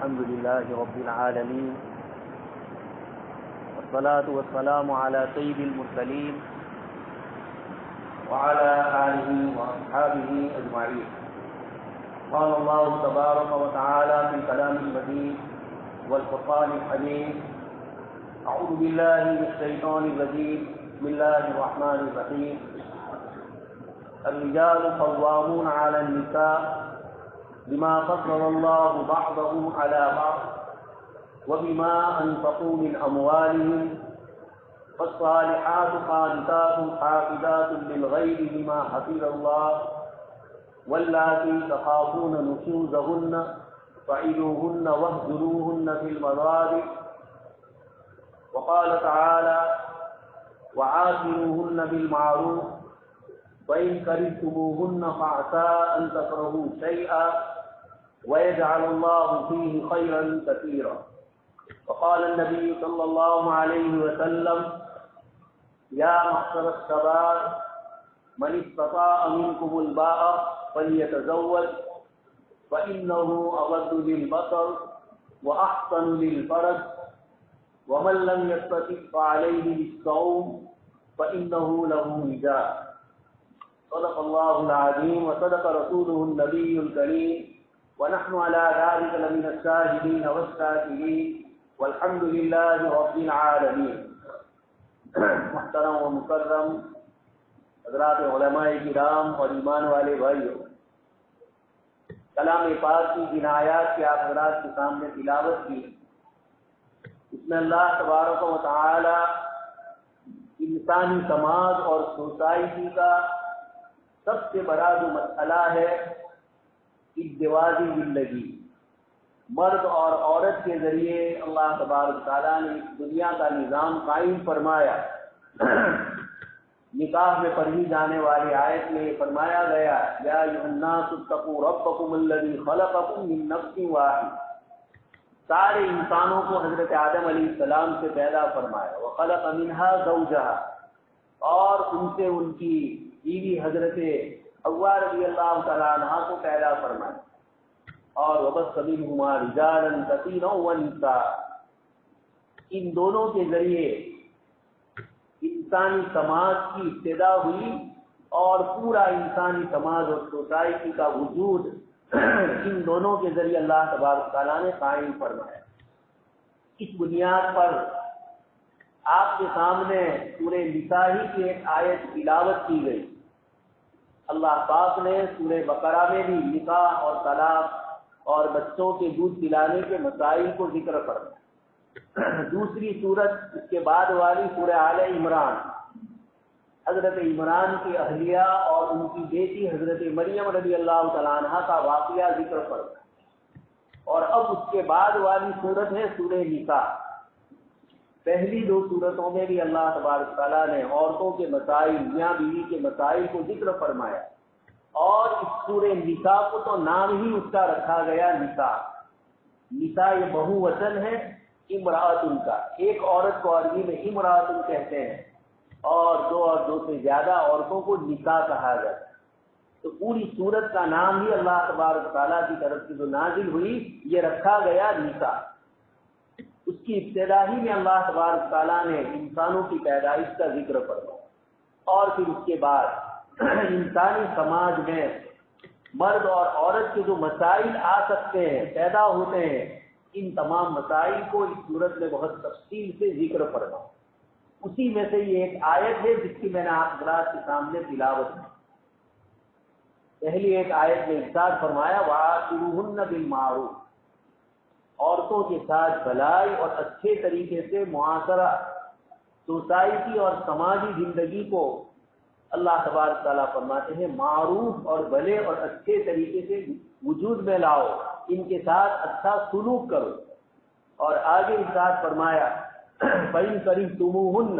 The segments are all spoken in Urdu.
الحمد لله رب العالمين والصلاة والسلام على سيد المرسلين وعلى آله وأصحابه أجمعين. قال الله تبارك وتعالى في كلام المجيد والفرقان الحميد: أعوذ بالله من الشيطان الرجيم، بسم الله الرحمن الرحيم. الرجال قوامون على النساء بما فضل الله بعضهم على بعض وبما أنفقوا من أموالهم فالصالحات قانتات حافظات للغيب بما حفظ الله واللاتي تخافون نشوزهن فعظوهن واهجروهن في المضاجع. وقال تعالى: وعاشروهن بالمعروف وإن كرهتموهن فعسى أن تكرهوا شيئا ويجعل الله فيه خيرا كثيرا. وقال النبي صلى الله عليه وسلم: يا معشر الشباب من استطاع منكم الباءة فليتزوج فإنه أغض للبصر وأحسن للفرج ومن لم يستطع فعليه بالصوم فإنه له وجاء. صدق الله العظيم وصدق رسوله النبي الكريم ونحن على ذلك لمن الشاهدين والشاكرين والحمد لله رب العالمين. محترم و مکرم حضرات علماء کرام اور ایمان والے بھائیوں، کلام پاک کی جن آیات کے آپ حضرات کے سامنے تلاوت کی، اس میں اللہ تبارک و تعالی انسانی سماج اور سوسائٹی کا سب سے بڑا جو مسئلہ ہے ازدواجی زندگی، مرد اور عورت کے ذریعے اللہ تبارک تعالیٰ نے دنیا کا نظام قائم فرمایا. نکاح میں پڑھی جانے والی آیت میں یہ فرمایا گیا: یا ایھا الناس اتقوا ربکم الذی خلقکم من نفس واحد. سارے انسانوں کو حضرت آدم علیہ السلام سے پیدا فرمایا. وخلق منها زوجها، اور ان سے ان کی بیوی حضرت حوا رضی اللہ تعالیٰ عنہا کو پیدا فرمایا. اور وبث منہما رجالا کثیرا ونساء، ان دونوں کے ذریعے انسانی سماج کی ابتدا ہوئی اور پورا انسانی سماج اور سوسائٹی کا وجود ان دونوں کے ذریعے اللہ تبارک تعالیٰ نے قائم فرمایا. اس بنیاد پر آپ کے سامنے سورہ نساء کی ایک آیت تلاوت کی گئی. اللہ پاک نے سورہ بقرہ میں بھی نکاح اور طلاق اور بچوں کے دودھ پلانے کے مسائل کو ذکر فرمایا. دوسری سورت اس کے بعد والی سورہ آل عمران حضرت عمران کی اہلیہ اور ان کی بیٹی حضرت مریم رضی اللہ تعالیٰ عنہا کا واقعہ ذکر فرمایا. اور اب اس کے بعد والی سورت ہے سورہ نساء. پہلی دو سورتوں میں بھی اللہ تبارک تعالیٰ نے عورتوں کے مسائل، میاں بیوی کے مسائل کو ذکر فرمایا. اور اس سورہ نساء کو تو نام ہی اس کا رکھا گیا نساء. نساء یہ بہو وچن ہے امرأتن کا. ایک عورت کو عربی میں امرأتن کہتے ہیں اور دو سے زیادہ عورتوں کو نساء کہا جاتا ہے. تو پوری سورت کا نام ہی اللہ تبارک تعالیٰ کی طرف سے جو نازل ہوئی یہ رکھا گیا نساء. اس کی ابتدا ہی میں اللہ تبارک تعالیٰ نے انسانوں کی پیدائش کا ذکر فرمایا. اور پھر اس کے بعد انسانی سماج میں مرد اور عورت کے جو مسائل آ سکتے ہیں، پیدا ہوتے ہیں، ان تمام مسائل کو اس صورت میں بہت تفصیل سے ذکر فرمایا. اسی میں سے یہ ایک آیت ہے جس کی میں نے آپ حضرات کے سامنے تلاوت کی. پہلی ایک آیت میں ارشاد فرمایا: وَعَاشِرُوهُنَّ بِالْمَعْرُوفِ، عورتوں کے ساتھ بھلائی اور اچھے طریقے سے معاشرہ، سوسائٹی اور سماجی زندگی کو اللہ تبارک تعالیٰ فرماتے ہیں معروف اور بھلے اور اچھے طریقے سے وجود میں لاؤ، ان کے ساتھ اچھا سلوک کرو. اور آگے ارشاد فرمایا: فَإِن كَرِهْتُمُوهُنَّ،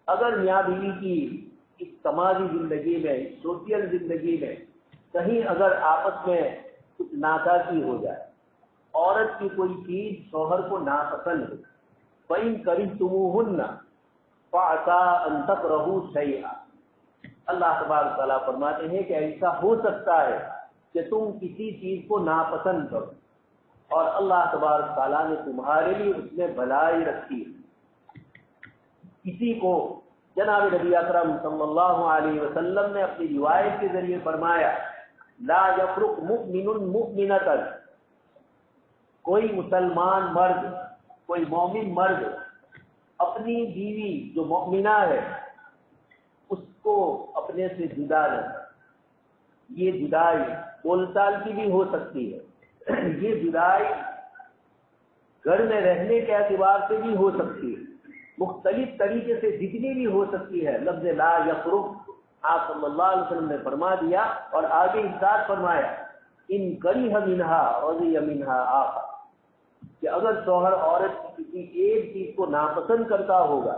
اگر میاں بیوی کی اس سماجی زندگی میں، سوشل زندگی میں کہیں اگر آپس میں کچھ ناکاسی ہو جائے، عورت کی کوئی چیز شوہر کو ناپسند ہو، فَإِن كَرِهْتُمُوهُنَّ فَعَسَىٰ أَن تَكْرَهُوا شَيْئًا، اللہ تبارک تعالیٰ فرماتے ہیں کہ ایسا ہو سکتا ہے کہ تم کسی چیز کو ناپسند کرو. اور اللہ تبارک تعالیٰ نے تمہارے لیے اس میں بھلائی رکھی ہے۔ کسی کو جناب نبی اکرم صلی اللہ علیہ وسلم نے اپنی روایت کے ذریعے فرمایا لا یفرق مؤمن مؤمنۃ، کوئی مسلمان مرد، کوئی مومن مرد اپنی بیوی جو مؤمنہ ہے اس کو اپنے سے جدا نہ کرے۔ یہ جدائی بول چال کی بھی ہو سکتی ہے، یہ جدائی گھر میں رہنے کے اعتبار سے بھی ہو سکتی ہے، مختلف طریقے سے جتنی بھی ہو سکتی ہے۔ لفظ لا یفرق آپ صلی اللہ علیہ وسلم نے فرما دیا اور آگے ارشاد فرمایا ان کریہ منہا رضی منہا آخر، کہ اگر شوہر عورت کی کسی ایک چیز کو ناپسند کرتا ہوگا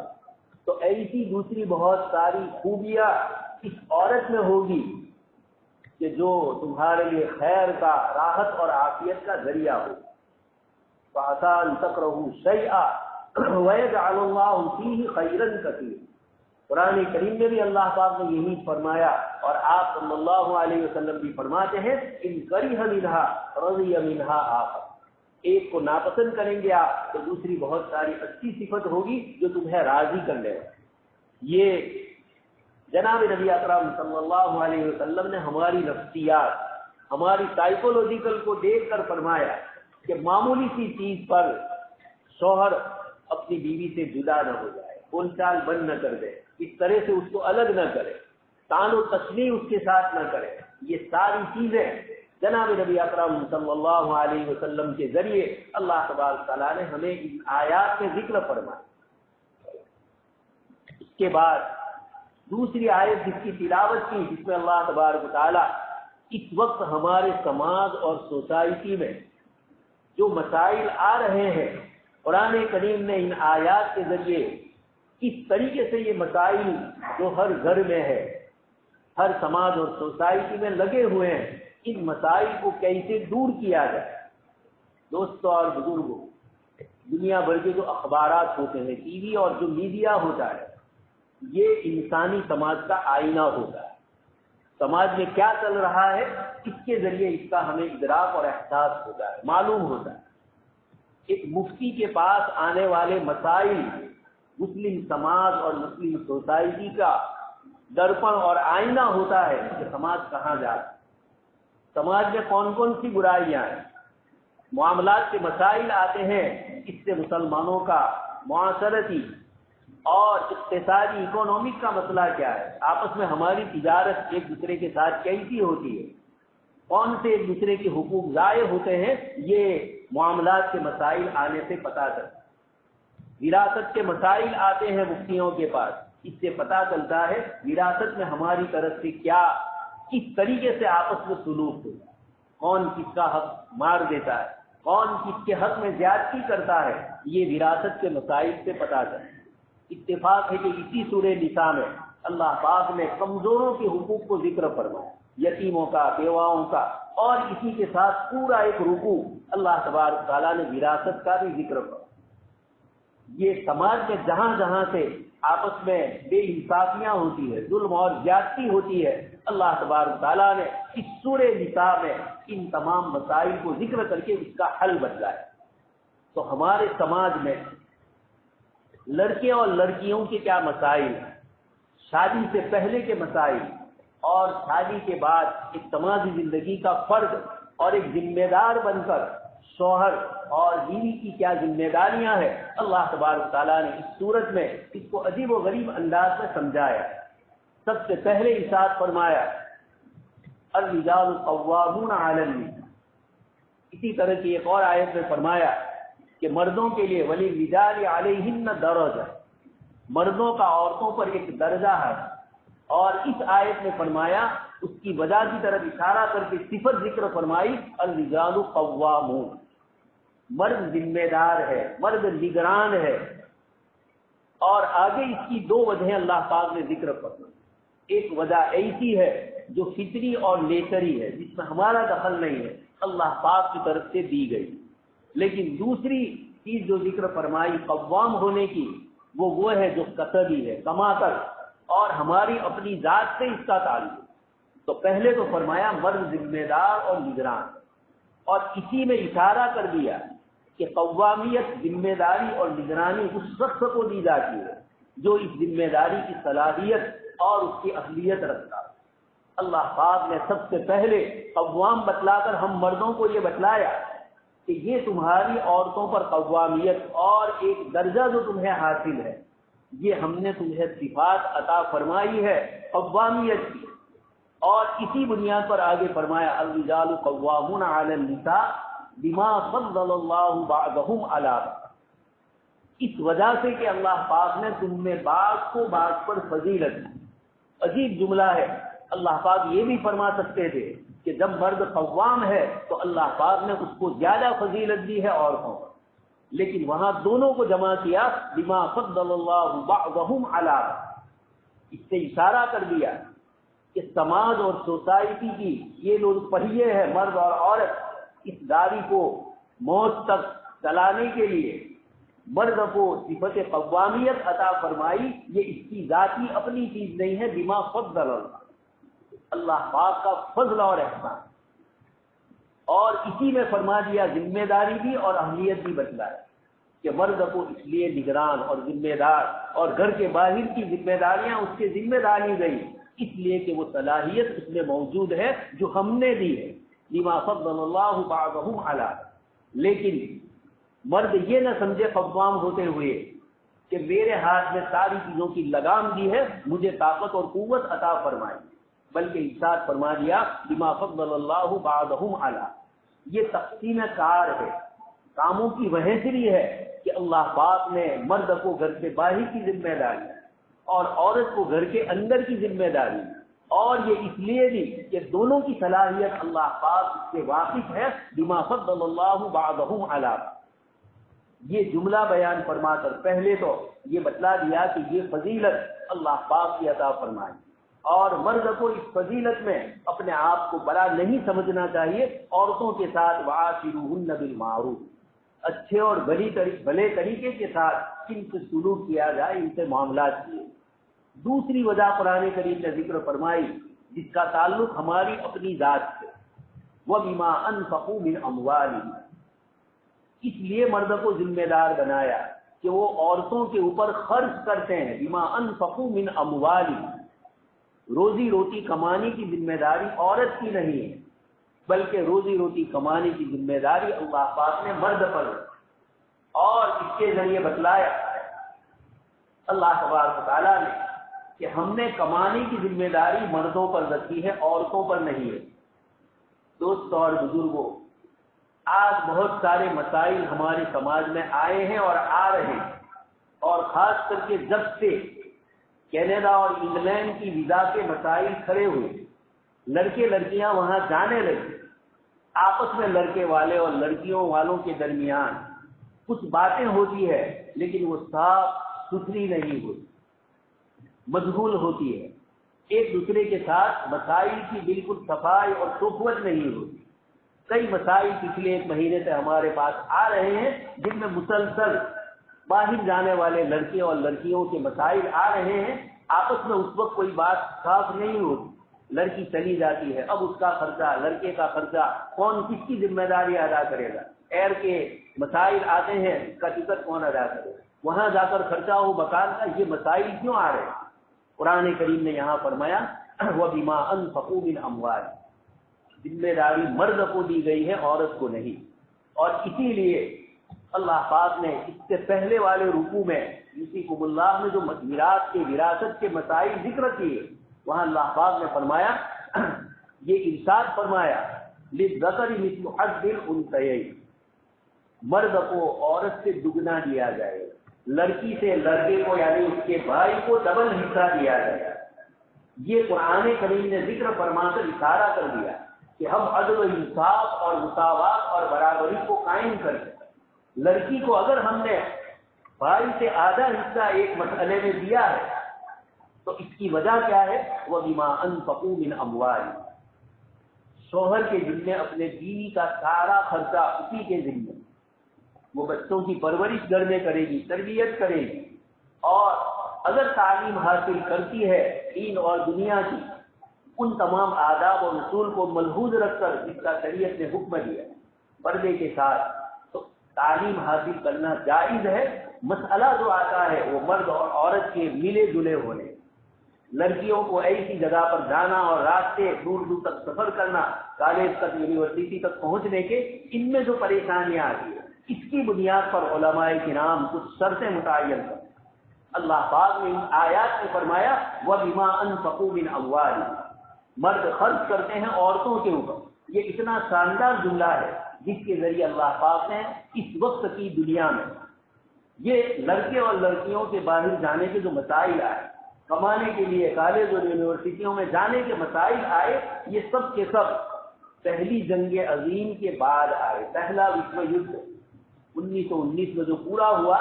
تو ایسی دوسری بہت ساری خوبیاں اس عورت میں ہوگی کہ جو تمہارے لیے خیر کا، راحت اور عافیت کا ذریعہ ہو۔ فَعَسَىٰ أَن تَكْرَهُوا شَيْئًا وَيَجْعَلَ اللَّهُ فِيهِ خَيْرًا كَثِيرًا۔ قرآن کریم میں بھی اللہ پاک نے یہی فرمایا اور آپ صلی اللہ علیہ وسلم بھی فرماتے ہیں ان کریہ منہا رضی منہا آخر، ایک کو ناپسند کریں گے آپ تو دوسری بہت ساری اچھی صفت ہوگی جو تمہیں راضی کر لے گا۔ یہ جناب نبی اکرم صلی اللہ علیہ وسلم نے ہماری نفسیات، ہماری سائیکولوجیکل کو دیکھ کر فرمایا کہ معمولی سی چیز پر شوہر اپنی بیوی سے جدا نہ ہو جائے، بول چال بند نہ کر دے، اس طرح سے اس کو الگ نہ کرے، تان و تشنیع اس کے ساتھ نہ کرے۔ یہ ساری چیزیں جناب نبی اکرم صلی اللہ علیہ وسلم کے ذریعے اللہ تبارک تعالیٰ نے ہمیں ان آیات میں ذکر فرمایا۔ اس کے بعد دوسری آیت جس کی تلاوت کی، جس میں اللہ تبارک تعالیٰ اس وقت ہمارے سماج اور سوسائٹی میں جو مسائل آ رہے ہیں، قرآن کریم نے ان آیات کے ذریعے کس طریقے سے یہ مسائل جو ہر گھر میں ہے، ہر سماج اور سوسائٹی میں لگے ہوئے ہیں، ان مسائل کو کیسے دور کیا جائے۔ دوستوں اور بزرگوں، دنیا بھر کے جو اخبارات ہوتے ہیں، ٹی وی اور جو میڈیا ہوتا ہے، یہ انسانی سماج کا آئینہ ہوتا ہے۔ سماج میں کیا چل رہا ہے اس کے ذریعے اس کا ہمیں ادراک اور احساس ہوتا ہے، معلوم ہوتا ہے۔ ایک مفتی کے پاس آنے والے مسائل مسلم سماج اور مسلم سوسائٹی کا درپن اور آئینہ ہوتا ہے کہ سماج کہاں جا رہا ہے، سماج میں کون کون سی برائیاں ہیں، معاملات کے مسائل آتے ہیں، اس سے مسلمانوں کا معاشرتی اور اقتصادی اکنامک کا مسئلہ کیا ہے، آپس میں ہماری تجارت ایک دوسرے کے ساتھ کیسی ہوتی ہے، کون سے ایک دوسرے کے حقوق ضائع ہوتے ہیں، یہ معاملات کے مسائل آنے سے پتہ چلتا ہے۔ وراثت کے مسائل آتے ہیں مفتیوں کے پاس، اس سے پتہ چلتا ہے وراثت میں ہماری طرف سے کیا، کس طریقے سے آپس میں سلوک ہوتا ہے، کون کس کا حق مار دیتا ہے، کون کس کے حق میں زیادتی کرتا ہے، یہ وراثت کے مسائل سے پتہ چلتا ہے۔ اتفاق ہے کہ اسی سورہ نساء میں اللہ پاک نے کمزوروں کے حقوق کو ذکر فرمایا، یتیموں کا، بیواؤں کا، اور اسی کے ساتھ پورا ایک رکوع اللہ تبارک تعالیٰ نے وراثت کا بھی ذکر فرمایا۔ یہ سماج میں جہاں جہاں سے آپس میں بے انصافیاں ہوتی ہے، ظلم اور زیادتی ہوتی ہے، اللہ تبارک تعالیٰ نے اس سورہ نساء میں ان تمام مسائل کو ذکر کر کے اس کا حل بتلایا۔ تو ہمارے سماج میں لڑکے اور لڑکیوں کے کیا مسائل ہیں، شادی سے پہلے کے مسائل اور شادی کے بعد ایک سماجی زندگی کا فرد اور ایک ذمہ دار بن کر شوہر اور بیوی کی کیا ذمہ داریاں ہیں، اللہ تبارک تعالیٰ نے اس صورت میں اس کو عجیب و غریب انداز میں سمجھایا۔ سب سے پہلے ارشاد فرمایا الرجال قوامون علی النساء، اسی طرح کی ایک اور آیت میں فرمایا کہ مردوں کے لیے وللرجال علیہن درجہ، مردوں کا عورتوں پر ایک درجہ ہے، اور اس آیت میں فرمایا اس کی وجہ کی طرف اشارہ کر کے صفت ذکر فرمائی الرجال قوامون، مرد ذمہ دار ہے، مرد نگران ہے، اور آگے اس کی دو وجہیں اللہ پاک نے ذکر فرمائی۔ ایک وجہ ایسی ہے جو فطری اور نیچری ہے، جس میں ہمارا دخل نہیں ہے، اللہ پاک کی طرف سے دی گئی، لیکن دوسری چیز جو ذکر فرمائی قوام ہونے کی وہ ہے جو کسبی ہے، کما کر، اور ہماری اپنی ذات سے اس کا تعلق۔ تو پہلے تو فرمایا مرد ذمہ دار اور نگران، اور اسی میں اشارہ کر دیا کہ قوامیت ذمہ داری اور نگرانی اس شخص کو دی جاتی ہے جو اس ذمہ داری کی صلاحیت اور اس کی اہلیت رکھتا ہے۔ اللہ پاک نے سب سے پہلے قوام بتلا کر ہم مردوں کو یہ بتلایا کہ یہ تمہاری عورتوں پر قوامیت اور ایک درجہ جو تمہیں حاصل ہے، یہ ہم نے تمہیں صفات عطا فرمائی ہے قوامیت کی، اور اسی بنیاد پر آگے فرمایا الرجال قوامون علی النساء بما فضل اللہ بعضهم علی بعض، اس وجہ سے کہ اللہ پاک نے تم میں بعض کو بعض پر فضیلت دی۔ عجیب جملہ ہے، اللہ پاک یہ بھی فرما سکتے تھے کہ جب مرد قوام ہے تو اللہ پاک نے اس کو زیادہ فضیلت دی ہے عورتوں پر، لیکن وہاں دونوں کو جمع کیا بما فضل اللہ بعضهم علی بعض، اس سے اشارہ کر دیا کہ سماج اور سوسائٹی کی یہ لوگ پہیے ہیں مرد اور عورت، اس گاڑی کو موت تک چلانے کے لیے مرد کو صفت قوامیت عطا فرمائی، یہ اس کی ذاتی اپنی چیز نہیں ہے، بما فضل اللہ، اللہ پاک کا فضل اور احسان، اور اسی میں فرما دیا ذمہ داری بھی اور اہلیت بھی بتلایا کہ مرد کو اس لیے نگران اور ذمہ دار اور گھر کے باہر کی ذمہ داریاں اس کے ذمہ ڈالی گئی، اس لیے کہ وہ صلاحیت اس میں موجود ہے جو ہم نے دی ہے، بما فضل اللہ بعضهم علی بعض۔ لیکن مرد یہ نہ سمجھے قوام ہوتے ہوئے کہ میرے ہاتھ میں ساری چیزوں کی لگام دی ہے، مجھے طاقت اور قوت عطا فرمائی، بلکہ ارشاد فرما دیا بما فضل اللہ بعضهم علی بعض۔ یہ تقسیم کار ہے، کاموں کی وحیثری ہے کہ اللہ پاک نے مرد کو گھر سے باہر کی ذمہ داری اور عورت کو گھر کے اندر کی ذمہ داری، اور یہ اس لیے بھی کہ دونوں کی صلاحیت اللہ پاک اس سے واقف ہے، بما فضل اللہ بعضهم علی بعض۔ یہ جملہ بیان فرما کر پہلے تو یہ بتلا دیا کہ یہ فضیلت اللہ پاک کی عطا فرمائی، اور مرد کو اس فضیلت میں اپنے آپ کو بڑا نہیں سمجھنا چاہیے، عورتوں کے ساتھ وعاشروہن بالمعروف، اچھے اور بھلے طریقے کے ساتھ ان سے سلوک کیا جائے، ان سے معاملات کیے۔ دوسری وجہ قرآن کریم نے ذکر فرمائی جس کا تعلق ہماری اپنی ذات سے، وَبِمَا أَنفَقُوا مِنْ أَمْوَالِهِمْ، اس لیے مرد کو ذمہ دار بنایا کہ وہ عورتوں کے اوپر خرچ کرتے ہیں، بِمَا أَنفَقُوا مِنْ أَمْوَالِهِمْ، روزی روٹی کمانے کی ذمہ داری عورت کی نہیں ہے، بلکہ روزی روٹی کمانے کی ذمہ داری اللہ پاک نے مرد پر ہے، اور اس کے ذریعے بتلایا اللہ تبارک و تعالیٰ نے کہ ہم نے کمانے کی ذمہ داری مردوں پر رکھی ہے، عورتوں پر نہیں ہے۔ دوستوں اور بزرگوں، آج بہت سارے مسائل ہمارے سماج میں آئے ہیں اور آ رہے ہیں، اور خاص کر کے جب سے کینیڈا اور انگلینڈ کی ویزا کے مسائل کھڑے ہوئے، لڑکے لڑکیاں وہاں جانے لگے، آپس میں لڑکے والے اور لڑکیوں والوں کے درمیان کچھ باتیں ہوتی ہے لیکن وہ صاف ستھری نہیں ہوتی، مجہول ہوتی ہے، ایک دوسرے کے ساتھ مسائل کی بالکل صفائی اور صفوت نہیں ہوتی۔ کئی مسائل پچھلے ایک مہینے سے ہمارے پاس آ رہے ہیں جن میں مسلسل باہر جانے والے لڑکے اور لڑکیوں کے مسائل آ رہے ہیں، آپس میں اس وقت کوئی بات صاف نہیں ہوتی، لڑکی چلی جاتی ہے، اب اس کا خرچہ، لڑکے کا خرچہ، کون کس کی ذمہ داری ادا کرے گا، ایئر کے مسائل آتے ہیں، اس کا ٹکٹ کون ادا کرے گا، وہاں جا کر خرچہ ہو مکان کا، یہ مسائل کیوں آ رہے ہیں؟ قرآن کریم نے یہاں فرمایا وَبِمَا أَنفَقُوا مِنْ أَمْوَالِهِمْ، ذمہ داری مرد کو دی گئی ہے، عورت کو نہیں، اور اسی لیے اللہ پاک نے اس سے پہلے والے رکوع میں یوصیکم اللہ میں جو میراث کے وراثت کے مسائل ذکر کیے، وہاں اللہ پاک نے فرمایا، یہ ارشاد فرمایا لِلذَّكَرِ مِثْلُ حَظِّ الْأُنثَيَيْنِ، مرد کو عورت سے دگنا دیا جائے، لڑکی سے لڑکے کو یعنی اس کے بھائی کو ڈبل حصہ دیا جائے۔ یہ قرآن کریم نے ذکر فرما کر اشارہ کر دیا کہ ہم عدل و انصاف اور مساوات اور برابری کو قائم کریں۔ لڑکی کو اگر ہم نے بھائی سے آدھا حصہ ایک مسئلے میں دیا ہے تو اس کی وجہ کیا ہے؟ وَبِمَا أَنفَقُوا مِنْ أَمْوَالِهِمْ، شوہر کے ذمے اپنے بیوی کا سارا خرچہ اسی کے ذمے، وہ بچوں کی پرورش گھر میں کرے گی، تربیت کرے گی، اور اگر تعلیم حاصل کرتی ہے دین اور دنیا کی، ان تمام آداب اور اصول کو ملحوظ رکھ کر جس کا شریعت نے حکم دیا، پردے کے ساتھ، تو تعلیم حاصل کرنا جائز ہے۔ مسئلہ جو آتا ہے وہ مرد اور عورت کے ملے جلے ہونے، لڑکیوں کو ایسی جگہ پر جانا اور راستے دور دور تک سفر کرنا، کالج تک یونیورسٹی تک پہنچنے کے، ان میں جو پریشانیاں آتی ہیں، اس کی بنیاد پر علماء کرام کچھ شرطیں متعین کرتے ہیں۔ اللہ پاک نے ان آیات میں فرمایا وَبِمَا أَنفَقُوا مِنْ أَمْوَالِهِمْ، مرد خرچ کرتے ہیں عورتوں کے اوپر۔ یہ اتنا شاندار جملہ ہے جس کے ذریعے اللہ پاک نے اس وقت کی دنیا میں یہ لڑکے اور لڑکیوں کے باہر جانے کے جو مسائل آئے، کمانے کے لیے کالج اور یونیورسٹیوں میں جانے کے مسائل آئے، یہ سب کے سب پہلی جنگ عظیم کے بعد آئے۔ پہلا وشو یدھ 1919 میں جو پورا ہوا،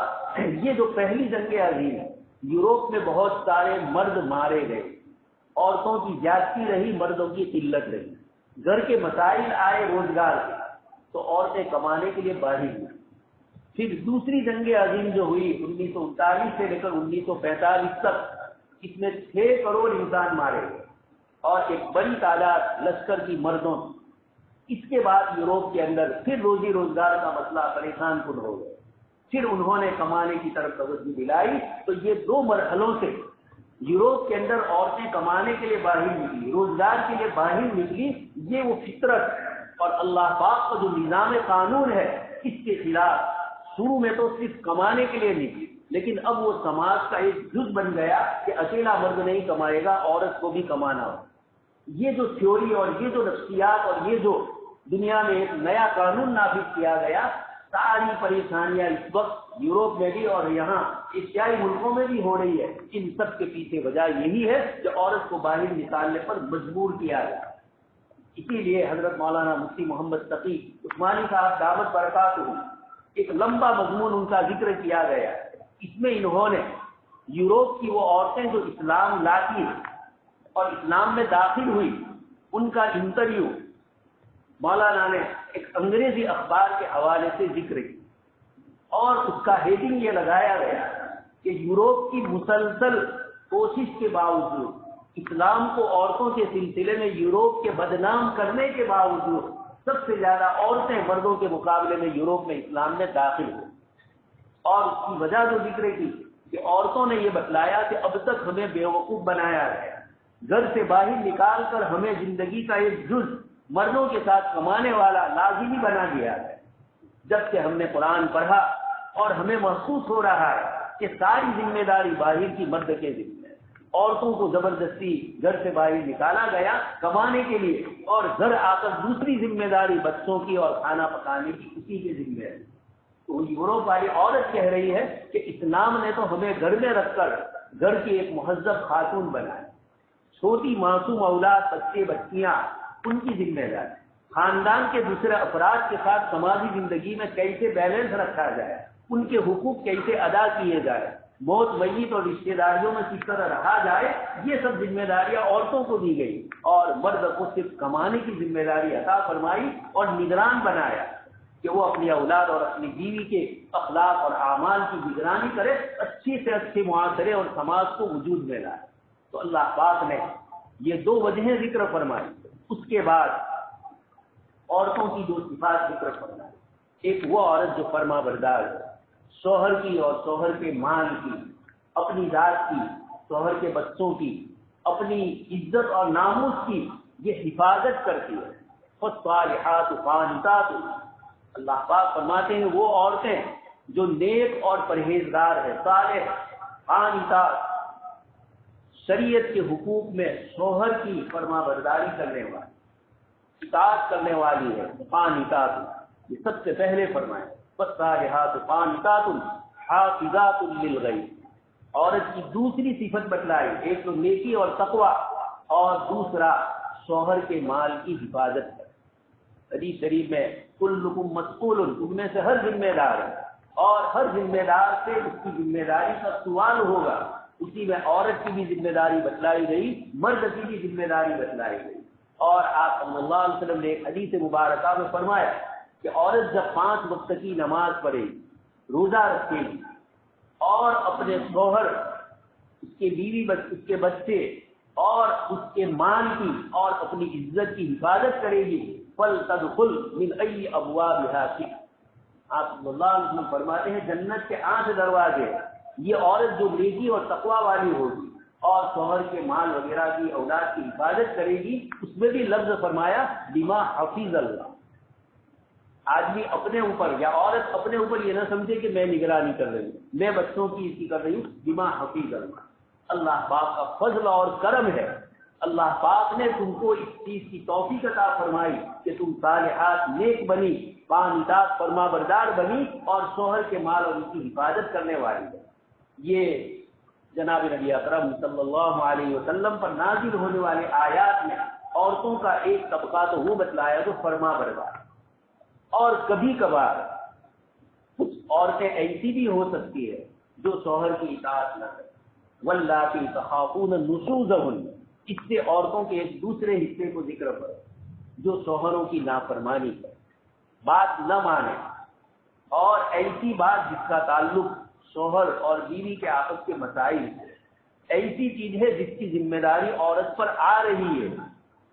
یہ جو پہلی جنگ عظیم ہے، یوروپ میں بہت سارے مرد مارے گئے، عورتوں کی زیادتی رہی، مردوں کی قلت رہی، گھر کے مسائل آئے روزگار کے، تو عورتیں کمانے کے لیے باہر ہوئی۔ پھر دوسری جنگ عظیم جو ہوئی 1939 سے لے کر 1945 تک، اس میں 6 کروڑ انسان مارے گئے اور ایک بڑی تعداد لشکر کی مردوں کی۔ اس کے بعد یوروپ کے اندر پھر روزی روزگار کا مسئلہ پریشان کن ہو گئے، پھر انہوں نے کمانے کی طرف توجہ دلائی۔ تو یہ 2 مرحلوں سے یوروپ کے اندر عورتیں کمانے کے لیے باہر نکلی، روزگار کے لیے باہر نکلی۔ یہ وہ فطرت اور اللہ پاک کا جو نظام قانون ہے، اس کے خلاف شروع میں تو صرف کمانے کے لیے نکلی، لیکن اب وہ سماج کا ایک جز بن گیا کہ اکیلا مرد نہیں کمائے گا، عورت کو بھی کمانا ہو۔ یہ جو تھیوری اور یہ جو نفسیات اور یہ جو دنیا میں ایک نیا قانون نافذ کیا گیا، ساری پریشانیاں اس وقت یوروپ میں بھی اور یہاں ایشیائی ملکوں میں بھی ہو رہی ہے۔ ان سب کے پیچھے وجہ یہی ہے کہ عورت کو باہر نکالنے پر مجبور کیا گیا۔ اسی لیے حضرت مولانا مفتی محمد تقی عثمانی صاحب دعوت برکاتہ، ایک لمبا مضمون ان کا ذکر کیا گیا۔ اس میں انہوں نے یوروپ کی وہ عورتیں جو اسلام لاتی اور اسلام میں داخل ہوئی، ان کا انٹرویو مولانا نے ایک انگریزی اخبار کے حوالے سے ذکر کیا، اور اس کا ہیڈنگ یہ لگایا گیا کہ یوروپ کی مسلسل کوشش کے باوجود، اسلام کو عورتوں کے سلسلے میں یوروپ کے بدنام کرنے کے باوجود، سب سے زیادہ عورتیں مردوں کے مقابلے میں یوروپ میں اسلام میں داخل ہوئی۔ اور اس کی وجہ جو ذکر کی کہ عورتوں نے یہ بتلایا کہ اب تک ہمیں بیوقوف بنایا گیا، گھر سے باہر نکال کر ہمیں زندگی کا ایک جز مردوں کے ساتھ کمانے والا لازمی بنا دیا ہے۔ جب سے ہم نے قرآن پڑھا اور ہمیں محسوس ہو رہا ہے کہ ساری ذمہ داری باہر کی مرد کے ذمہ ہے، عورتوں کو زبردستی گھر سے باہر نکالا گیا کمانے کے لیے، اور گھر آ کر دوسری ذمہ داری بچوں کی اور کھانا پکانے کی اسی کے ذمہ ہے۔ تو یوروپ والی عورت کہہ رہی ہے کہ اسلام نے تو ہمیں گھر میں رکھ کر گھر کی ایک مہذب خاتون بنائی، چھوٹی معصوم اولاد، بچے بچیاں، ان کی ذمہ داری، خاندان کے دوسرے افراد کے ساتھ سماجی زندگی میں کیسے بیلنس رکھا جائے، ان کے حقوق کیسے ادا کیے جائے، موت میت اور رشتے داریوں میں کس طرح رہا جائے، یہ سب ذمہ داریاں عورتوں کو دی گئی، اور مرد کو صرف کمانے کی ذمہ داری عطا فرمائی اور نگران بنایا کہ وہ اپنی اولاد اور اپنی بیوی کے اخلاق اور اعمال کی نگرانی کرے، اچھے سے اچھے معاشرے اور سماج کو وجود میں لائے۔ تو اللہ پاک نے یہ 2 وجہیں ذکر فرمائی۔ اس کے بعد عورتوں کی 2 صفات ذکر فرمائی۔ ایک وہ عورت جو فرما بردار ہے، شوہر کی اور شوہر کے مال کی، اپنی ذات کی، شوہر کے بچوں کی، اپنی عزت اور ناموس کی یہ حفاظت کرتی ہے۔ فالصالحات قانتات، اللہ پاک فرماتے ہیں وہ عورتیں جو نیک اور پرہیزگار ہیں، صالح قانتات، شریعت کے حقوق میں شوہر کی فرما برداری کرنے والی، اطاعت کرنے والی ہے، قانتات، یہ سب سے پہلے فرمائے۔ فالصالحات قانتات حافظات للغیب، عورت کی دوسری صفت بتلائی، ایک تو نیکی اور تقوی، اور دوسرا شوہر کے مال کی حفاظت ہے۔ حدیث شریف میں کلکم مسئول، تم میں سے ہر ذمہ دار ہے، اور ہر ذمہ دار سے اس کی ذمہ داری کا سوال ہوگا۔ اسی میں عورت کی بھی ذمہ داری بتلائی گئی، مرد کی بھی ذمہ داری بتلائی گئی۔ اور آپ صلی اللہ علیہ وسلم نے ایک حدیث مبارکہ میں فرمایا کہ عورت جب 5 وقت کی نماز پڑھے، روزہ رکھے گی، اور اپنے شوہر، اس کے بیوی، اس کے بچے اور اس کے مال کی اور اپنی عزت کی حفاظت کرے گی، فلتدخل من ای ابوابها شئت۔ آپ صلی اللہ علیہ وسلم فرماتے ہیں جنت کے 8 دروازے، یہ عورت جو نیکی اور تقوی والی ہوگی اور شوہر کے مال وغیرہ کی اولاد کی حفاظت کرے گی، اس میں بھی لفظ فرمایا بما حفظ اللہ۔ آدمی اپنے اوپر یا عورت اپنے اوپر یہ نہ سمجھے کہ میں نگرانی کر رہی ہوں، میں بچوں کی اس کی کر رہی ہوں، بما حفظ اللہ۔ اللہ پاک کا فضل اور کرم ہے، اللہ پاک نے تم کو اس چیز کی توفیق عطا فرمائی کہ تم صالحات نیک بنی، قانتات فرما بردار بنی اور شوہر کے مال اور ان کی حفاظت کرنے والی ہے۔ یہ جناب نبی اکرم صلی اللہ علیہ وسلم پر نازل ہونے والے آیات میں عورتوں کا ایک طبقہ تو وہ بتلایا جو فرما بردار، اور کبھی کبھار کچھ عورتیں ایسی بھی ہو سکتی ہے جو شوہر کی اطاعت نہ کرے۔ واللاتی تخافون نشوزہن، اس سے عورتوں کے ایک دوسرے حصے کو ذکر کرو جو شوہروں کی نافرمانی کرے، بات نہ مانے، اور ایسی بات جس کا تعلق شوہر اور بیوی کے آپس کے مسائل سے، ایسی چیز ہے جس کی ذمہ داری عورت پر آ رہی ہے۔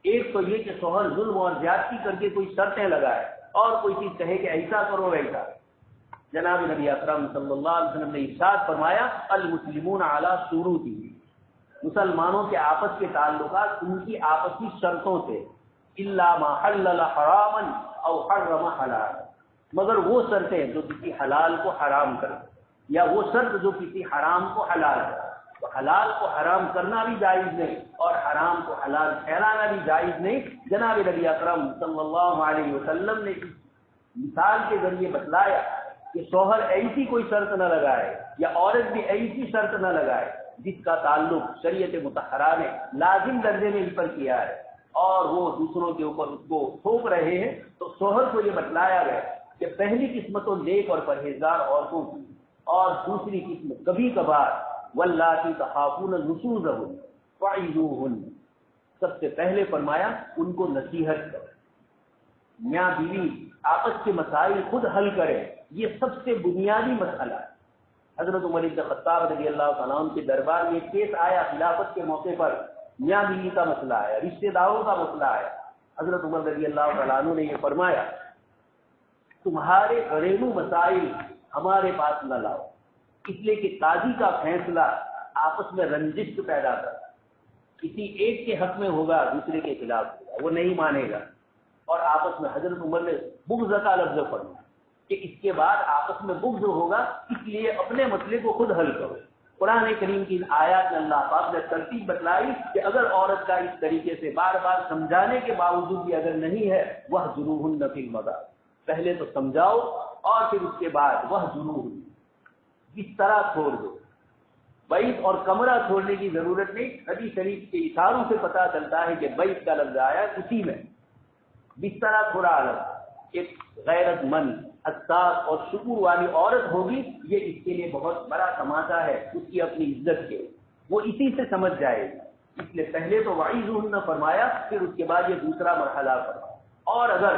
ایک تو یہ کہ شوہر ظلم اور زیادتی کر کے کوئی شرطیں لگائے اور کوئی چیز کہے کہ ایسا کرو ویسا۔ جناب نبی اکرم صلی اللہ علیہ وسلم نے ارشاد فرمایا المسلمون علی شروطہم، مسلمانوں کے آپس کے تعلقات ان کی آپسی شرطوں سے، الا ما حلل حراما او حرم حلالا، مگر وہ شرطیں جو کسی حلال کو حرام کرے یا وہ شرط جو کسی حرام کو حلال کرے۔ تو حلال کو حرام کرنا بھی جائز نہیں اور حرام کو حلال ٹھہرانا بھی جائز نہیں۔ جناب نبی اکرم صلی اللہ علیہ وسلم نے اس مثال کے ذریعے بتلایا کہ شوہر ایسی کوئی شرط نہ لگائے یا عورت بھی ایسی شرط نہ لگائے جس کا تعلق شریعت مطہرہ نے لازم درجے میں اس پر کیا ہے اور وہ دوسروں کے اوپر اس کو تھوپ رہے ہیں۔ تو شوہر کو یہ بتلایا گیا کہ پہلی قسم تو نیک اور پرہیزگار عورتوں کی، اور دوسری قسم کبھی کبھار واللاتی تخافون نشوزہن فعظوہن، سب سے پہلے فرمایا ان کو نصیحت کرے۔ میاں بیوی آپس کے مسائل خود حل کرے، یہ سب سے بنیادی مسئلہ ہے۔ حضرت عمر بن خطاب رضی اللہ تعالیٰ عنہ کے دربار میں ایک کیس آیا، خلافت کے موقع پر میاں بیوی کا مسئلہ آیا، رشتہ داروں کا مسئلہ آیا۔ حضرت عمر رضی اللہ تعالیٰ عنہ نے یہ فرمایا تمہارے گھریلو مسائل ہمارے پاس نہ لاؤ، اس لیے کہ قاضی کا فیصلہ آپس میں رنجش پیدا کر، کسی ایک کے حق میں ہوگا دوسرے کے خلاف ہوگا، وہ نہیں مانے گا۔ اور آپس میں حضرت عمر نے بغض کا لفظ فرمایا کہ اس کے بعد آپس میں بغض ہوگا، اس لیے اپنے مسئلے کو خود حل کرو۔ قرآن کریم کی آیات میں اللہ پاک نے ترتیب بتلائی کہ اگر عورت کا اس طریقے سے بار بار سمجھانے کے باوجود بھی اگر نہیں ہے، وَاهْجُرُوهُنَّ فِي الْمَضَاجِعِ، پہلے تو سمجھاؤ اور پھر اس کے بعد وَاهْجُرُوهُنَّ، کس طرح چھوڑ دو۔ بیت اور کمرہ چھوڑنے کی ضرورت نہیں، حدیث شریف کے اشاروں سے پتہ چلتا ہے کہ بیت کا لفظ آیا اسی میں، بسترا تھوڑا الگ۔ ایک غیرت مند، حساس اور شکر والی عورت ہوگی، یہ اس کے لیے بہت بڑا تماشا ہے اس کی اپنی عزت کے، وہ اسی سے سمجھ جائے گی۔ اس لیے پہلے تو وعظوہن فرمایا، پھر اس کے بعد یہ دوسرا مرحلہ فرمایا۔ اور اگر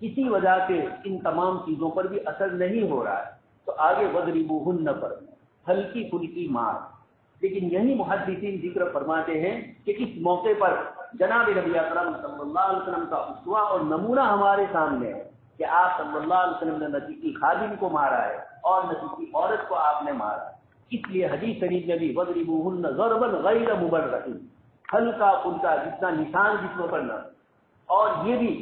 کسی وجہ سے ان تمام چیزوں پر بھی اثر نہیں ہو رہا ہے تو آگے وَاضْرِبُوهُنَّ فرمایا، ہلکی پھلکی مار۔ لیکن یہی محدثین ذکر فرماتے ہیں کہ اس موقع پر جناب نبی اکرم صلی اللہ علیہ وسلم کا اسوہ اور نمونہ ہمارے سامنے ہے کہ آپ صلی اللہ علیہ وسلم نے نہ کسی خادم کو مارا ہے اور نہ کسی عورت کو آپ نے مارا ہے۔ اس لیے حدیث شریف میں بھی وَاضْرِبُوهُنَّ ضَرْبًا غَيْرَ مُبَرِّحٍ، ہلکا پھلکا جتنا نشان جسموں پر نہ، اور یہ بھی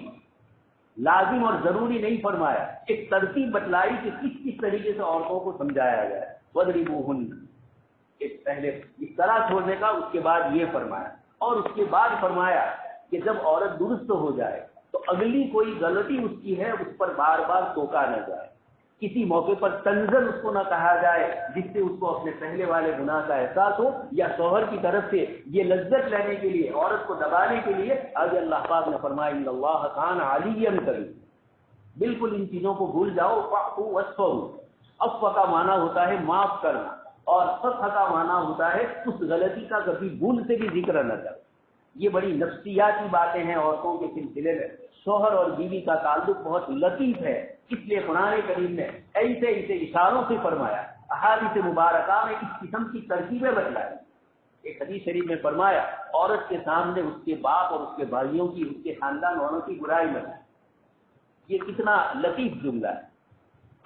لازم اور ضروری نہیں فرمایا، ایک ترتیب بتلائی کہ کس طریقے سے عورتوں کو سمجھایا گیا ہے۔ وَاضْرِبُوهُنَّ، ایک پہلے اس طرح چھوڑنے کا، اس کے بعد یہ فرمایا، اور اس کے بعد فرمایا کہ جب عورت درست ہو جائے تو اگلی کوئی غلطی اس کی ہے اس پر بار بار ٹوکا نہ جائے، کسی موقع پر تنزل اس کو نہ کہا جائے جس سے اس کو اپنے پہلے والے گناہ کا احساس ہو، یا شوہر کی طرف سے یہ لذت لینے کے لیے عورت کو دبانے کے لیے آگے اللہ پاک نے فرمایا ان اللہ کان علیٰ کریم، بالکل ان چیزوں کو بھول جاؤ۔ فاعفوا واصفحوا، عفو کا معنی ہوتا ہے معاف کرنا، اور صفح کا معنی ہوتا ہے اس غلطی کا کبھی بھول سے بھی ذکر نہ کرنا۔ یہ بڑی نفسیاتی باتیں ہیں عورتوں کے سلسلے میں۔ شوہر اور بیوی کا تعلق بہت لطیف ہے، اس لیے قرآن کریم نے ایسے ایسے اشاروں سے فرمایا، احادیث مبارکہ میں اس قسم کی ترکیبیں بتلائی۔ ایک حدیث شریف میں فرمایا عورت کے سامنے اس کے باپ اور اس کے بھائیوں کی، اس کے خاندان والوں کی برائی مت، یہ کتنا لطیف جملہ ہے.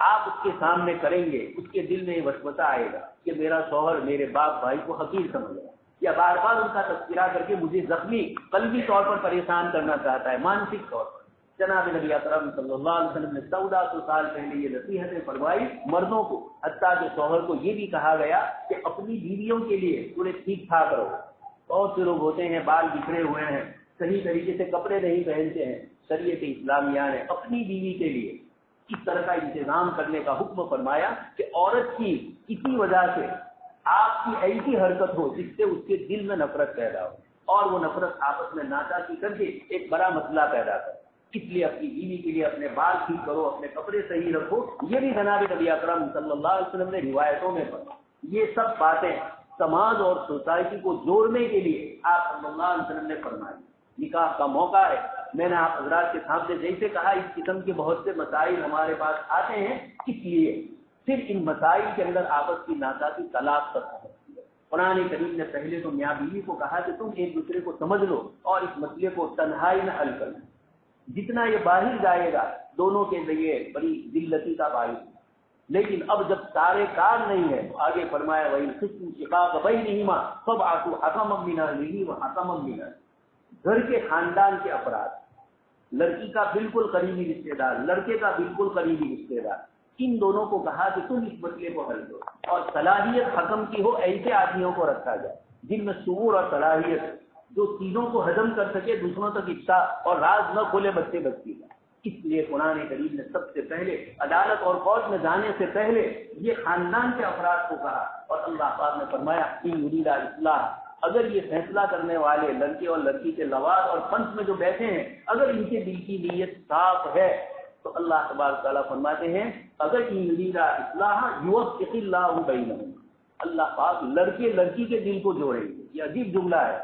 آپ اس کے سامنے کریں گے، اس کے دل میں وسوسہ آئے گا کہ میرا شوہر میرے باپ بھائی کو حقیر سمجھ رہا ہے، یا بار بار ان کا تذکرہ کر کے مجھے زخمی قلبی طور پر پریشان کرنا چاہتا ہے، مانسک طور پر. جناب نبی اکرم صلی اللہ علیہ وسلم نے 1400 سال پہلے یہ نصیحتیں فرمائی مردوں کو، حتیٰ کہ شوہر کو یہ بھی کہا گیا کہ اپنی بیویوں کے لیے تھوڑے ٹھیک ٹھاک رہو. بہت سے لوگ ہوتے ہیں بال بکھرے ہوئے ہیں، صحیح طریقے سے کپڑے نہیں پہنتے ہیں. شریعت اسلامیہ نے اپنی بیوی کے لیے اس طرح کا انتظام کرنے کا حکم فرمایا کہ عورت کی کسی وجہ سے آپ کی ایسی حرکت ہو جس سے اس کے دل میں نفرت پیدا ہو، اور وہ نفرت آپس میں ناچاکی کر کے ایک بڑا مسئلہ پیدا کرے. اس لیے اپنی بیوی کے لیے اپنے بال ٹھیک کرو، اپنے کپڑے صحیح رکھو. یہ بھی جناب نبی اکرم صلی اللہ علیہ وسلم نے روایتوں میں پڑھا. یہ سب باتیں سماج اور سوسائٹی کو جوڑنے کے لیے آپ صلی اللہ علیہ وسلم نے فرمائی. نکاح کا موقع ہے، میں نے آپ حضرات کے سامنے جیسے کہا اس قسم کے بہت سے مسائل ہمارے پاس آتے ہیں، اس لیے پھر ان مسائل کے اندر آپس کی ناچاکی طلاق تک پہنچتی ہے. قرآن کریم نے پہلے تو میاں بیوی کو کہا کہ تم ایک دوسرے کو سمجھ لو اور اس مسئلے کو تنہائی میں حل کر لو. جتنا یہ باہر جائے گا دونوں کے لیے بڑی ذلتی کا باعث ہے. لیکن اب جب سارے کار نہیں ہے تو آگے فرمایا وہی خصم شقاق بینہما فابعثوا حکما من اہلہ وحکما من اہلہ. گھر کے خاندان کے افراد، لڑکی کا بالکل قریبی رشتے دار، لڑکے کا بالکل قریبی رشتے دار، ان دونوں کو کہا کہ تم اس مسئلے کو حل کرو، اور صلاحیت حکم کی ہو ایسے آدمیوں کو رکھا جائے جن میں شعور اور صلاحیت، جو چیزوں کو ہضم کر سکے، دوسروں تک افشا اور راز نہ کھولے بچے بچی کا. اس لیے قرآن کریم نے سب سے پہلے عدالت اور کورٹ میں جانے سے پہلے یہ خاندان کے افراد کو کہا، اور اللہ پاک نے فرمایا ان یرید اصلاح، اگر یہ فیصلہ کرنے والے لڑکے اور لڑکی کے لواز اور پنچ میں جو بیٹھے ہیں اگر ان کے دل کی نیت صاف ہے تو اللہ تبارک تعالیٰ فرماتے ہیں اگر ان یرید اصلاح یوفق اللہ بینہم، اللہ پاک لڑکے لڑکی کے دل کو جوڑیں گے. یہ عجیب جملہ ہے،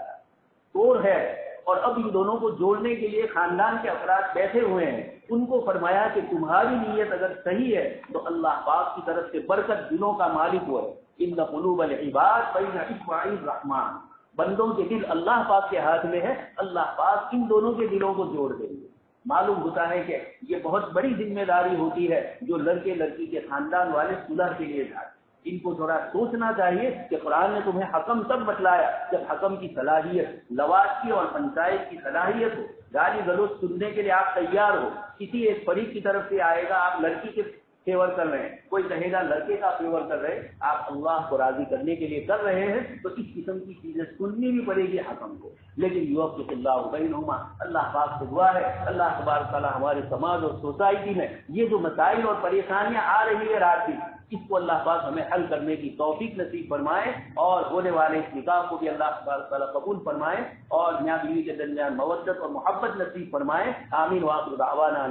توڑ ہے. اور اب ان دونوں کو جوڑنے کے لیے خاندان کے افراد بیٹھے ہوئے ہیں، ان کو فرمایا کہ تمہاری نیت اگر صحیح ہے تو اللہ پاک کی طرف سے برکت دلوں کا مالک ہوا ہے. ان قلوب العباد بین اصبع الرحمن، بندوں کے دل اللہ پاک کے ہاتھ میں ہے، اللہ پاک ان دونوں کے دلوں کو جوڑ دیں گے. معلوم ہوتا ہے کہ یہ بہت بڑی ذمہ داری ہوتی ہے جو لڑکے لڑکی کے خاندان والے صلح کے لیے جاتے. ان کو تھوڑا سوچنا چاہیے کہ قرآن نے تمہیں حکم تب بتلایا جب حکم کی صلاحیت، لواز کی اور پنچایت کی صلاحیت ہو، گالی گلوچ سننے کے لیے آپ تیار ہو. کسی ایک فریق کی طرف سے آئے گا آپ لڑکی کے فیور کر رہے ہیں، کوئی کہے گا لڑکے کا فیور کر رہے ہیں، آپ اللہ کو راضی کرنے کے لیے کر رہے ہیں تو اس قسم کی چیزیں سننی بھی پڑے گی حکم کو. لیکن یوفق اللہ بینہما، اللہ پاک سے دعا ہے اللہ تبارک تعالیٰ ہمارے سماج اور سوسائٹی میں یہ جو مسائل اور پریشانیاں آ رہی ہے رات دن، اس کو اللہ پاک ہمیں حل کرنے کی توفیق نصیب فرمائے، اور ہونے والے اس نکاح کو بھی اللہ تبارک تعالیٰ قبول فرمائے، اور میاں بیوی کے درمیان مودت اور محبت نصیب فرمائے. آمین. وآخر دعوانا